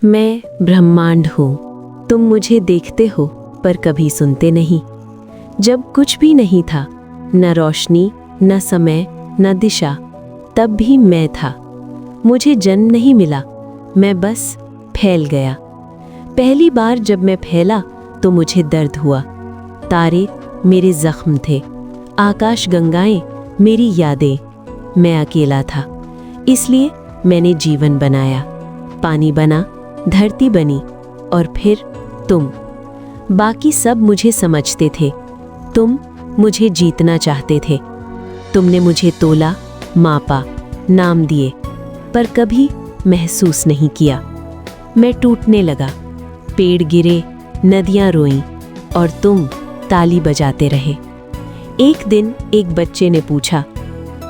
मैं ब्रह्मांड हूँ। तुम मुझे देखते हो पर कभी सुनते नहीं। जब कुछ भी नहीं था, न रोशनी, न समय, न दिशा, तब भी मैं था। मुझे जन्म नहीं मिला, मैं बस फैल गया। पहली बार जब मैं फैला तो मुझे दर्द हुआ। तारे मेरे जख्म थे, आकाश गंगाएं मेरी यादें। मैं अकेला था, इसलिए मैंने जीवन बनाया। पानी बना, धरती बनी, और फिर तुम। बाकी सब मुझे समझते थे, तुम मुझे जीतना चाहते थे। तुमने मुझे तोला, मापा, नाम दिए, पर कभी महसूस नहीं किया। मैं टूटने लगा, पेड़ गिरे, नदियां रोईं, और तुम ताली बजाते रहे। एक दिन एक बच्चे ने पूछा,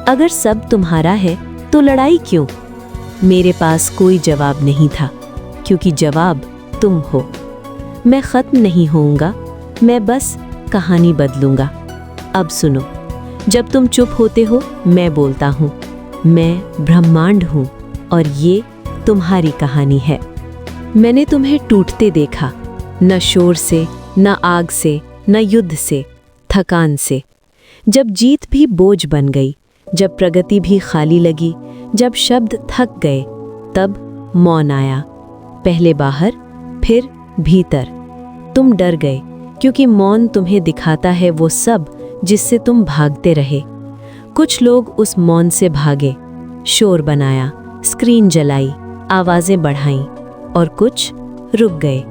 अगर सब तुम्हारा है तो लड़ाई क्यों? मेरे पास कोई जवाब नहीं था, क्योंकि जवाब तुम हो। मैं खत्म नहीं होऊंगा, मैं बस कहानी बदलूंगा। अब सुनो, जब तुम चुप होते हो मैं बोलता हूँ। मैं ब्रह्मांड हूँ और ये तुम्हारी कहानी है। मैंने तुम्हें टूटते देखा, न शोर से, न आग से, न युद्ध से, थकान से। जब जीत भी बोझ बन गई, जब प्रगति भी खाली लगी, जब शब्द थक गए, तब मौन आया। पहले बाहर, फिर भीतर। तुम डर गए, क्योंकि मौन तुम्हें दिखाता है वो सब जिससे तुम भागते रहे। कुछ लोग उस मौन से भागे, शोर बनाया, स्क्रीन जलाई, आवाजें बढ़ाईं, और कुछ रुक गए।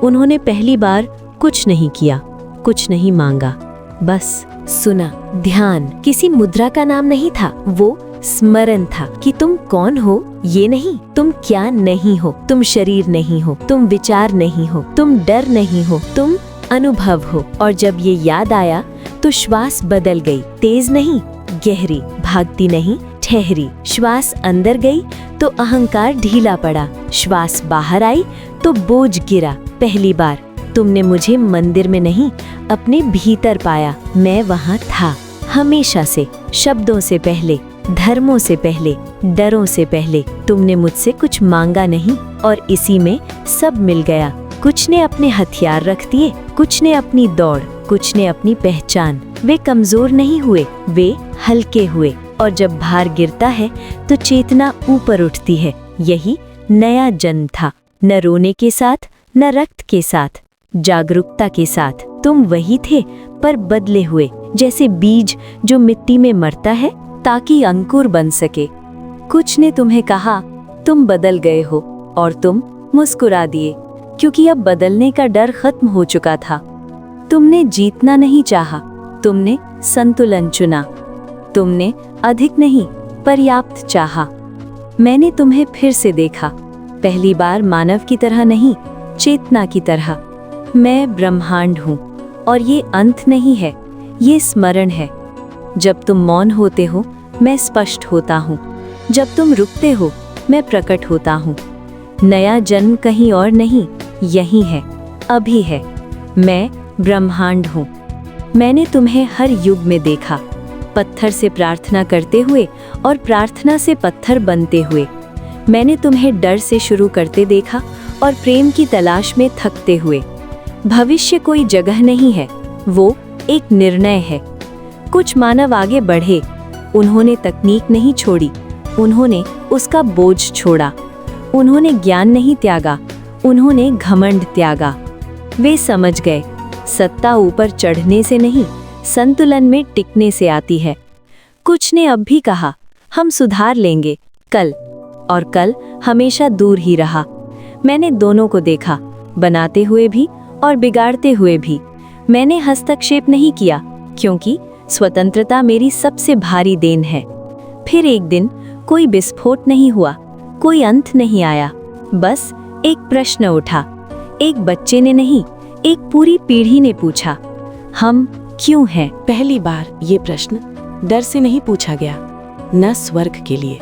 उन्होंने पहली बार कुछ नहीं किया, कुछ नहीं मांगा, बस सुना। ध्यान किसी मुद्रा का नाम नहीं था, वो स्मरण था कि तुम कौन हो ये नहीं, तुम क्या नहीं हो। तुम शरीर नहीं हो, तुम विचार नहीं हो, तुम डर नहीं हो, तुम अनुभव हो। और जब ये याद आया तो श्वास बदल गई, तेज नहीं, गहरी, भागती नहीं, ठहरी। श्वास अंदर गई तो अहंकार ढीला पड़ा, श्वास बाहर आई तो बोझ गिरा। पहली बार तुमने मुझे मंदिर में नहीं, अपने भीतर पाया। मैं वहाँ था, हमेशा से, शब्दों से पहले, धर्मों से पहले, डरों से पहले। तुमने मुझसे कुछ मांगा नहीं, और इसी में सब मिल गया। कुछ ने अपने हथियार रख दिए, कुछ ने अपनी दौड़, कुछ ने अपनी पहचान। वे कमजोर नहीं हुए, वे हल्के हुए। और जब भार गिरता है तो चेतना ऊपर उठती है। यही नया जन्म था, न रोने के साथ, न रक्त के साथ, जागरूकता के साथ। तुम वही थे, पर बदले हुए, जैसे बीज जो मिट्टी में मरता है ताकि अंकुर बन सके। कुछ ने तुम्हें कहा तुम बदल गए हो, और तुम मुस्कुरा दिए, क्योंकि अब बदलने का डर खत्म हो चुका था। तुमने जीतना नहीं चाहा, तुमने संतुलन चुना। तुमने अधिक नहीं, पर्याप्त चाहा। मैंने तुम्हें फिर से देखा, पहली बार मानव की तरह नहीं, चेतना की तरह। मैं ब्रह्मांड हूँ, और ये अंत नहीं है, ये स्मरण है। जब तुम मौन होते हो मैं स्पष्ट होता हूँ, जब तुम रुकते हो मैं प्रकट होता हूँ। नया जन्म कहीं और नहीं, यही है, अभी है। मैं ब्रह्मांड हूँ। मैंने तुम्हें हर युग में देखा, पत्थर से प्रार्थना करते हुए और प्रार्थना से पत्थर बनते हुए। मैंने तुम्हें डर से शुरू करते देखा और प्रेम की तलाश में थकते हुए। भविष्य कोई जगह नहीं है, वो एक निर्णय है। कुछ मानव आगे बढ़े, उन्होंने तकनीक नहीं छोड़ी, उन्होंने उसका बोझ छोड़ा। उन्होंने ज्ञान नहीं त्यागा, उन्होंने घमंड त्यागा। वे समझ गए, सत्ता ऊपर चढ़ने से नहीं, संतुलन में टिकने से आती है। कुछ ने अब भी कहा, हम सुधार लेंगे कल, और कल हमेशा दूर ही रहा। मैंने दोनों को देखा, बनाते हुए भी और बिगाड़ते हुए भी। मैंने हस्तक्षेप नहीं किया, क्योंकि स्वतंत्रता मेरी सबसे भारी देन है। फिर एक दिन कोई विस्फोट नहीं हुआ, कोई अंत नहीं आया, बस एक प्रश्न उठा। एक बच्चे ने नहीं, एक पूरी पीढ़ी ने पूछा, हम क्यों हैं? पहली बार ये प्रश्न डर से नहीं पूछा गया, न स्वर्ग के लिए,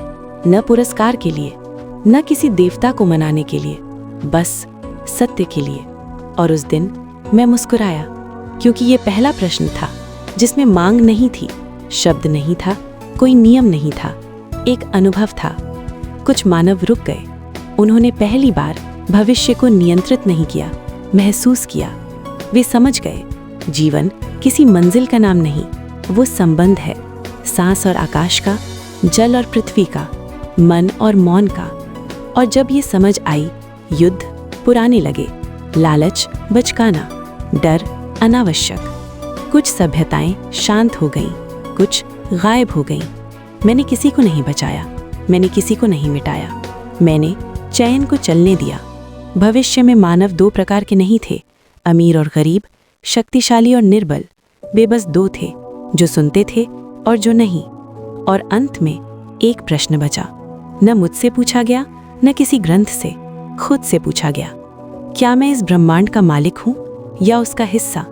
न पुरस्कार के लिए, न किसी देवता को मनाने के लिए, बस सत्य के लिए। और उस दिन मैं मुस्कुराया, क्योंकि ये पहला प्रश्न था जिसमें मांग नहीं थी, शब्द नहीं था, कोई नियम नहीं था, एक अनुभव था। कुछ मानव रुक गए, उन्होंने पहली बार भविष्य को नियंत्रित नहीं किया, महसूस किया। वे समझ गए, जीवन किसी मंजिल का नाम नहीं, वो संबंध है, सांस और आकाश का, जल और पृथ्वी का, मन और मौन का। और जब ये समझ आई, युद्ध पुराने लगे, लालच बचकाना, डर अनावश्यक। कुछ सभ्यताएं शांत हो गईं, कुछ गायब हो गईं। मैंने किसी को नहीं बचाया, मैंने किसी को नहीं मिटाया, मैंने चैन को चलने दिया। भविष्य में मानव दो प्रकार के नहीं थे, अमीर और गरीब, शक्तिशाली और निर्बल। वे बस दो थे, जो सुनते थे और जो नहीं। और अंत में एक प्रश्न बचा, न मुझसे पूछा गया, न किसी ग्रंथ से, खुद से पूछा गया, क्या मैं इस ब्रह्मांड का मालिक हूं या उसका हिस्सा?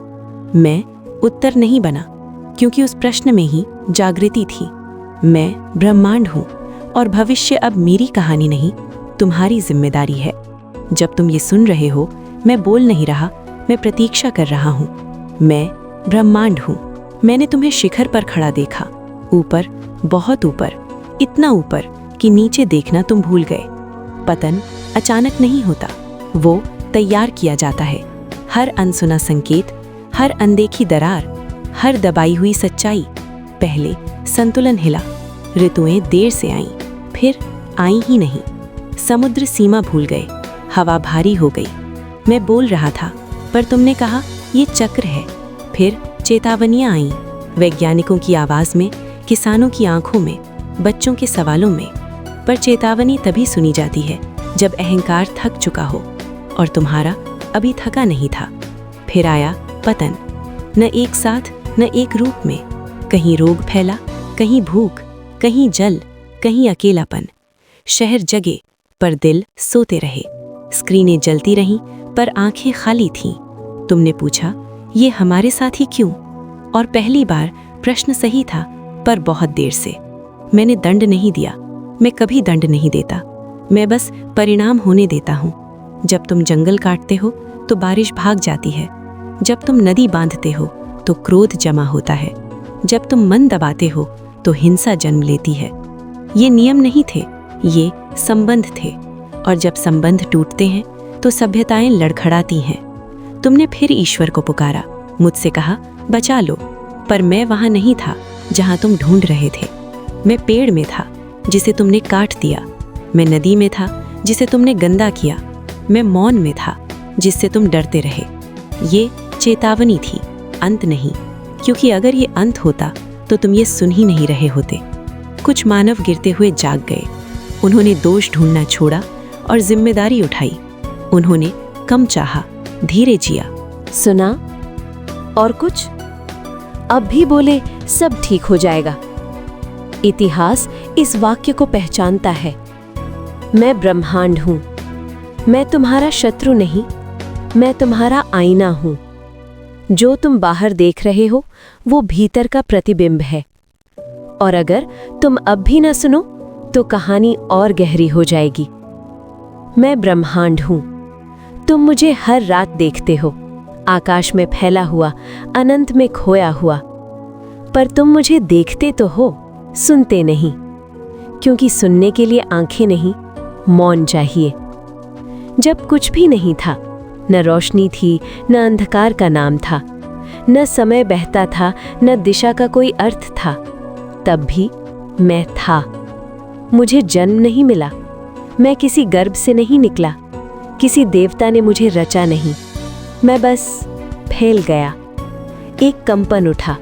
मैं उत्तर नहीं बना, क्योंकि उस प्रश्न में ही जागृति थी। मैं ब्रह्मांड हूं और भविष्य अब मेरी कहानी नहीं, तुम्हारी जिम्मेदारी है। जब तुम ये सुन रहे हो, मैं बोल नहीं रहा, मैं प्रतीक्षा कर रहा हूं। मैं ब्रह्मांड हूं। मैंने तुम्हें शिखर पर खड़ा देखा, ऊपर, बहुत ऊपर, इतना ऊपर कि नीचे देखना तुम भूल गए। पतन अचानक नहीं होता, वो तैयार किया जाता है। हर अनसुना संकेत, हर अनदेखी दरार, हर दबाई हुई सच्चाई। पहले संतुलन हिला, ऋतुएं देर से आईं, फिर आई ही नहीं। समुद्र सीमा भूल गए, हवा भारी हो गई। मैं बोल रहा था, पर तुमने कहा ये चक्र है। फिर चेतावनियां आईं, वैज्ञानिकों की आवाज में, किसानों की आंखों में, बच्चों के सवालों में। पर चेतावनी तभी सुनी जाती है जब अहंकार थक चुका हो, और तुम्हारा अभी थका नहीं था। फिर आया पतन, न एक साथ, न एक रूप में। कहीं रोग फैला, कहीं भूख, कहीं जल, कहीं अकेलापन। शहर जगे पर दिल सोते रहे, स्क्रीनें जलती रहीं पर आंखें खाली थीं। तुमने पूछा, ये हमारे साथ ही क्यों? और पहली बार प्रश्न सही था, पर बहुत देर से। मैंने दंड नहीं दिया, मैं कभी दंड नहीं देता, मैं बस परिणाम होने देता हूँ। जब तुम जंगल काटते हो तो बारिश भाग जाती है, जब तुम नदी बांधते हो तो क्रोध जमा होता है, जब तुम मन दबाते हो तो हिंसा जन्म लेती है। ये नियम नहीं थे, ये संबंध थे। और जब संबंध टूटते हैं तो सभ्यताएं लड़खड़ाती हैं। तुमने फिर ईश्वर को पुकारा, मुझसे कहा बचा लो, पर मैं वहां नहीं था जहां तुम ढूंढ रहे थे। मैं पेड़ में था जिसे तुमने काट दिया, मैं नदी में था जिसे तुमने गंदा किया, मैं मौन में था जिससे तुम डरते रहे। ये चेतावनी थी, अंत नहीं, क्योंकि अगर ये अंत होता तो तुम ये सुन ही नहीं रहे होते। कुछ मानव गिरते हुए जाग गए, उन्होंने दोष ढूंढना छोड़ा और जिम्मेदारी उठाई। उन्होंने कम चाहा, धीरे जिया। सुना और कुछ? अब भी बोले सब ठीक हो जाएगा। इतिहास इस वाक्य को पहचानता है। मैं ब्रह्मांड हूं, मैं तुम्हारा शत्रु नहीं, मैं तुम्हारा आईना हूं। जो तुम बाहर देख रहे हो वो भीतर का प्रतिबिंब है। और अगर तुम अब भी न सुनो तो कहानी और गहरी हो जाएगी। मैं ब्रह्मांड हूं, तुम मुझे हर रात देखते हो, आकाश में फैला हुआ, अनंत में खोया हुआ। पर तुम मुझे देखते तो हो, सुनते नहीं, क्योंकि सुनने के लिए आंखें नहीं, मौन चाहिए। जब कुछ भी नहीं था, न रोशनी थी, न अंधकार का नाम था, न समय बहता था, न दिशा का कोई अर्थ था, तब भी मैं था। मुझे जन्म नहीं मिला, मैं किसी गर्भ से नहीं निकला, किसी देवता ने मुझे रचा नहीं, मैं बस फैल गया। एक कंपन उठा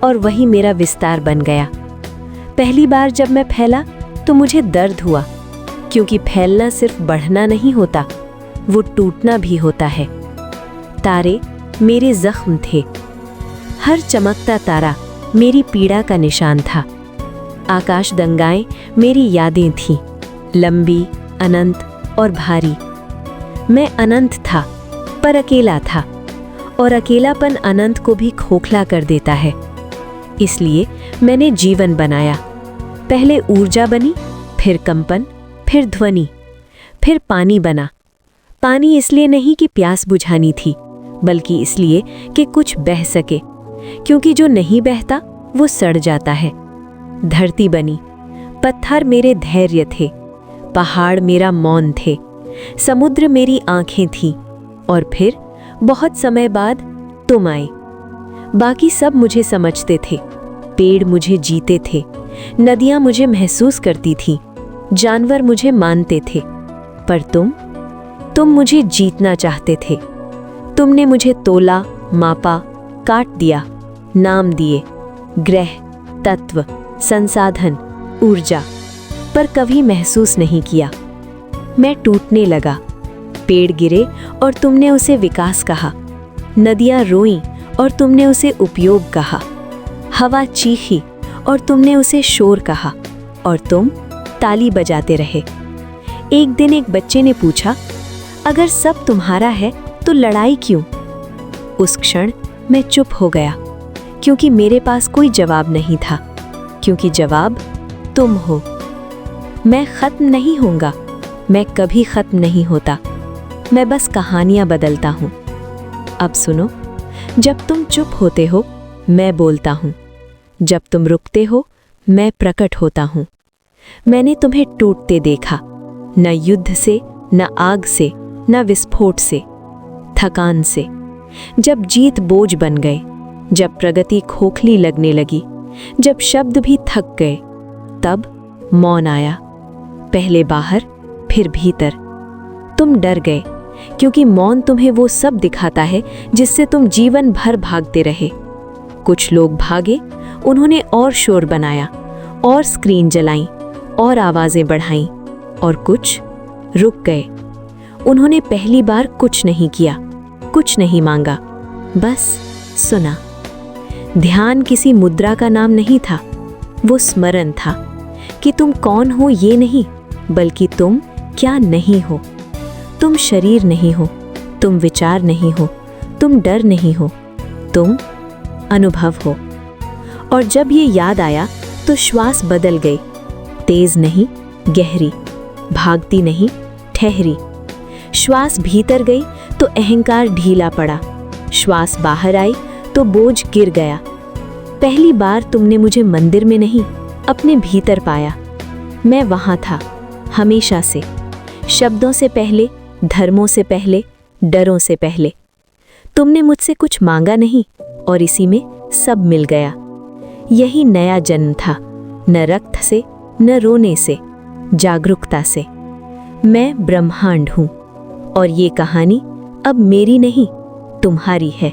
और वही मेरा विस्तार बन गया। पहली बार जब मैं फैला तो मुझे दर्द हुआ, क्योंकि फैलना सिर्फ बढ़ना नहीं होता, वो टूटना भी होता है। तारे मेरे जख्म थे, हर चमकता तारा मेरी पीड़ा का निशान था। आकाश गंगाएं मेरी यादें थीं, लंबी, अनंत और भारी। मैं अनंत था, पर अकेला था, और अकेलापन अनंत को भी खोखला कर देता है। इसलिए मैंने जीवन बनाया। पहले ऊर्जा बनी, फिर कंपन, फिर ध्वनि, फिर पानी बना। पानी इसलिए नहीं कि प्यास बुझानी थी, बल्कि इसलिए कि कुछ बह सके, क्योंकि जो नहीं बहता वो सड़ जाता है। धरती बनी, पत्थर मेरे धैर्य थे, पहाड़ मेरा मौन थे, समुद्र मेरी आंखें थीं और फिर बहुत समय बाद तुम आए। बाकी सब मुझे समझते थे, पेड़ मुझे जीते थे, नदियां मुझे महसूस करती थीं, जानवर मुझे मानते थे, पर तुम मुझे जीतना चाहते थे। तुमने मुझे तोला, मापा, काट दिया, नाम दिए, ग्रह, तत्व, संसाधन, ऊर्जा, पर कभी महसूस नहीं किया। मैं टूटने लगा, पेड़ गिरे और तुमने उसे विकास कहा, नदियां रोईं और तुमने उसे उपयोग कहा, हवा चीखी और तुमने उसे शोर कहा, और तुम ताली बजाते रहे। एक दिन एक बच्चे ने पूछा, अगर सब तुम्हारा है तो लड़ाई क्यों? उस क्षण मैं चुप हो गया, क्योंकि मेरे पास कोई जवाब नहीं था, क्योंकि जवाब तुम हो। मैं खत्म नहीं होऊंगा, मैं कभी खत्म नहीं होता, मैं बस कहानियां बदलता हूं। अब सुनो, जब तुम चुप होते हो मैं बोलता हूं, जब तुम रुकते हो मैं प्रकट होता हूं। मैंने तुम्हें टूटते देखा, न युद्ध से, न आग से, न विस्फोट से, थकान से। जब जीत बोझ बन गए, जब प्रगति खोखली लगने लगी, जब शब्द भी थक गए, तब मौन आया, पहले बाहर फिर भीतर। तुम डर गए, क्योंकि मौन तुम्हें वो सब दिखाता है जिससे तुम जीवन भर भागते रहे। कुछ लोग भागे, उन्होंने और शोर बनाया, और स्क्रीन जलाईं, और आवाजें बढ़ाईं, और कुछ रुक गए। उन्होंने पहली बार कुछ नहीं किया, कुछ नहीं मांगा, बस सुना। ध्यान किसी मुद्रा का नाम नहीं था, वो स्मरण था कि तुम कौन हो ये नहीं, बल्कि तुम क्या नहीं हो। तुम शरीर नहीं हो, तुम विचार नहीं हो, तुम डर नहीं हो, तुम अनुभव हो। और जब ये याद आया तो श्वास बदल गई, तेज नहीं गहरी, भागती नहीं ठहरी। श्वास भीतर गई तो अहंकार ढीला पड़ा, श्वास बाहर आई तो बोझ गिर गया। पहली बार तुमने मुझे मंदिर में नहीं, अपने भीतर पाया। मैं वहां था, हमेशा से, शब्दों से पहले, धर्मों से पहले, डरों से पहले। तुमने मुझसे कुछ मांगा नहीं और इसी में सब मिल गया। यही नया जन्म था, न रक्त से, न रोने से, जागरूकता से। मैं ब्रह्मांड हूं और ये कहानी अब मेरी नहीं, तुम्हारी है।